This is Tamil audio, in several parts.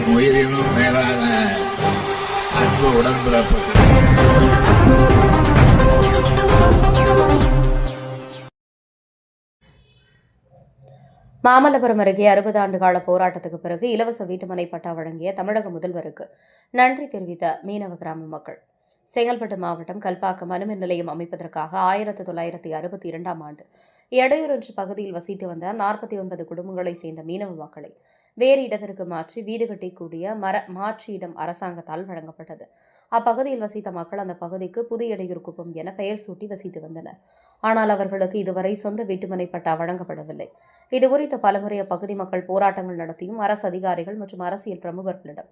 என் உயிரினும் மேலான அன்பு உடன்பிறப்பு. மாமல்லபுரம் அருகே 60 ஆண்டு கால போராட்டத்துக்கு பிறகு இலவச வீட்டுமனை பட்டா வழங்கிய தமிழக முதல்வருக்கு நன்றி தெரிவித்த மீனவ கிராம மக்கள். செங்கல்பட்டு மாவட்டம் கல்பாக்கம் அணுமின் நிலையம் அமைப்பதற்காக 1962ஆம் ஆண்டு எடையூர் என்ற பகுதியில் வசித்து வந்த 49 குடும்பங்களைச் சேர்ந்த மீனவ மக்களை வேறு இடத்திற்கு மாற்றி வீடு கட்டிக்கூடிய மாற்று இடம் அரசாங்கத்தால் வழங்கப்பட்டது. அப்பகுதியில் வசித்த மக்கள் அந்த பகுதிக்கு புதிய எடையூர் குப்பம் என பெயர் சூட்டி வசித்து வந்தனர். ஆனால் அவர்களுக்கு இதுவரை சொந்த வீட்டுமனை பட்டா வழங்கப்படவில்லை. இதுகுறித்து பலமுறை அப்பகுதி மக்கள் போராட்டங்கள் நடத்தியும் அரசு அதிகாரிகள் மற்றும் அரசியல் பிரமுகர்களிடம்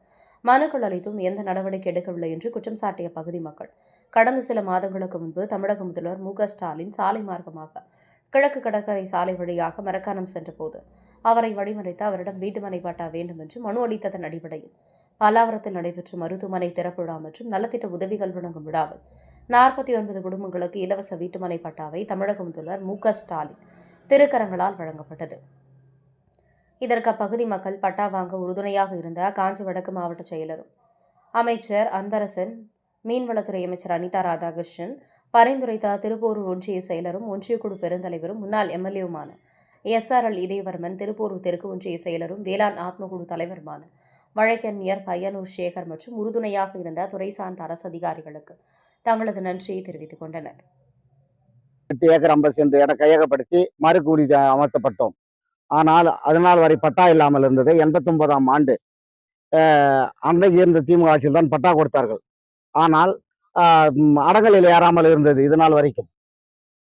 மனுக்கள் அளித்தும் எந்த நடவடிக்கை எடுக்கவில்லை என்று குற்றம் சாட்டிய பகுதி மக்கள் கடந்த சில மாதங்களுக்கு முன்பு தமிழக முதல்வர் மு.க.ஸ்டாலின் சாலை மார்க்கமாக கிழக்கு கடற்கரை சாலை வழியாக மரக்காணம் சென்றபோது அவரை வழிமறைத்து அவரிடம் வீட்டுமனை பட்டா வேண்டும் என்று மனு அளித்ததன் அடிப்படையில் பல்லாவரத்தில் நடைபெற்ற மருத்துவமனை திறப்பு விழா மற்றும் நலத்திட்ட உதவிகள் வழங்கும் விழாவில் 49 குடும்பங்களுக்கு இலவச வீட்டுமனை பட்டாவை தமிழக முதல்வர் மு.க.ஸ்டாலின் திருக்கரங்களால் வழங்கப்பட்டது. இதற்கு அப்பகுதி மக்கள் பட்டா வாங்க உறுதுணையாக இருந்த காஞ்சி வடக்கு மாவட்ட செயலரும் அமைச்சர் அன்பரசன், மீன்வளத்துறை அமைச்சர் அனிதா ராதாகிருஷ்ணன், பரிந்துரைத்த திருப்போரூர் ஒன்றிய செயலரும் ஒன்றியக்குழு பெருந்தலைவரும் முன்னாள் எம்எல்ஏவுமான SRL இதயவர்மன், திருப்போரூர் தெற்கு ஒன்றிய செயலரும் வேளாண் ஆத்மகுழு தலைவருமான வழக்கறிஞர் பையனூர் சேகர் மற்றும் உறுதுணையாக இருந்த துறை சார்ந்த அரசு அதிகாரிகளுக்கு தங்களது நன்றியை தெரிவித்துக் கொண்டனர். 8 ஏக்கர் 50 சென்ட் இடம் கையகப்படுத்தி மறுகூடி அமர்த்தப்பட்டோம். ஆனால் அதனால் வரை பட்டா இல்லாமல் இருந்தது. 89ஆம் ஆண்டு அன்றைக்கு இருந்த திமுக ஆட்சியில் தான் பட்டா கொடுத்தார்கள். ஆனால் அடங்கலில் ஏறாமல் இருந்தது இதனால் வரைக்கும்.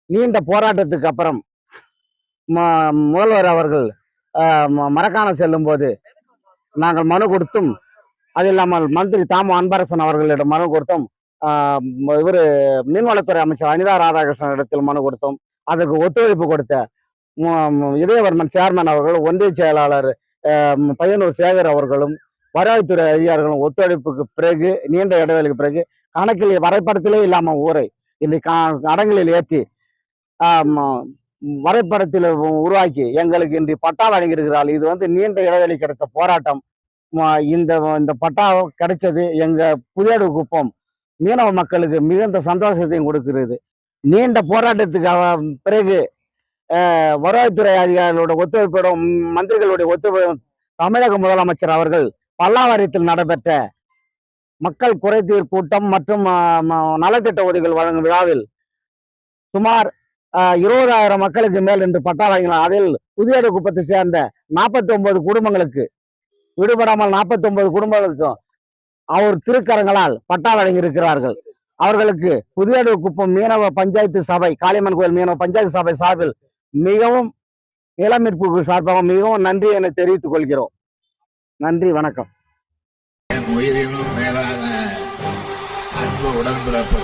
நீண்ட போராட்டத்துக்கு அப்புறம் முதல்வர் அவர்கள் மரக்காணம் செல்லும் போது நாங்கள் மனு கொடுத்தும், அது இல்லாமல் மந்திரி தாமு அன்பரசன் அவர்களிடம் மனு கொடுத்தோம். இவர் மீன்வளத்துறை அமைச்சர் அனிதா ராதாகிருஷ்ணன் இடத்தில் மனு கொடுத்தோம். அதற்கு ஒத்துழைப்பு கொடுத்த இதயவர்மன் சேர்மன் அவர்கள், ஒன்றிய செயலாளர் பையனூர் சேகர் அவர்களும், வருவாய்த்துறை அதிகாரிகளும் ஒத்துழைப்புக்கு பிறகு நீண்ட இடைவெளிக்கு பிறகு கணக்கில் வரைபடத்திலே இல்லாமல் ஊரை இன்றைக்கு அடங்கலில் ஏற்றி வரைபடத்தில் உருவாக்கி எங்களுக்கு இன்று பட்டா வழங்கியிருக்கிறார்கள். இது நீண்ட இடைவெளி கிடைத்த போராட்டம். இந்த பட்டா கிடைச்சது எங்க புதியடு குப்பம் மீனவ மக்களுக்கு மிகுந்த சந்தோஷத்தையும் கொடுக்கிறது. நீண்ட போராட்டத்துக்கு பிறகு வருவாய்த்துறை அதிகாரிகளோட ஒத்துழைப்போடும் மந்திரிகளுடைய ஒத்துழைப்பும் தமிழக முதலமைச்சர் அவர்கள் பல்லாவரத்தில் நடைபெற்ற மக்கள் குறைதீர் கூட்டம் மற்றும் நலத்திட்ட உதவிகள் வழங்கும் விழாவில் சுமார் 20,000 மக்களுக்கு மேல் இன்று பட்டா வழங்கினார். அதில் புதியடு குப்பத்தை சேர்ந்த 49 குடும்பங்களுக்கு, விடுபடாமல் 49 குடும்பங்களுக்கும் அவர் திருக்கரங்களால் பட்டா வழங்கி இருக்கிறார்கள். அவர்களுக்கு புதியடு குப்பம் மீனவ பஞ்சாயத்து சபை, காளியம்மன் கோயில் மீனவ பஞ்சாயத்து சபை சார்பில் மிகவும் நிலமீட்புக்கு சார்பாக மிகவும் நன்றி என தெரிவித்துக் கொள்கிறோம். நன்றி, வணக்கம். என் உயிரினும் மேலான அன்பு உடன்பிறப்பு.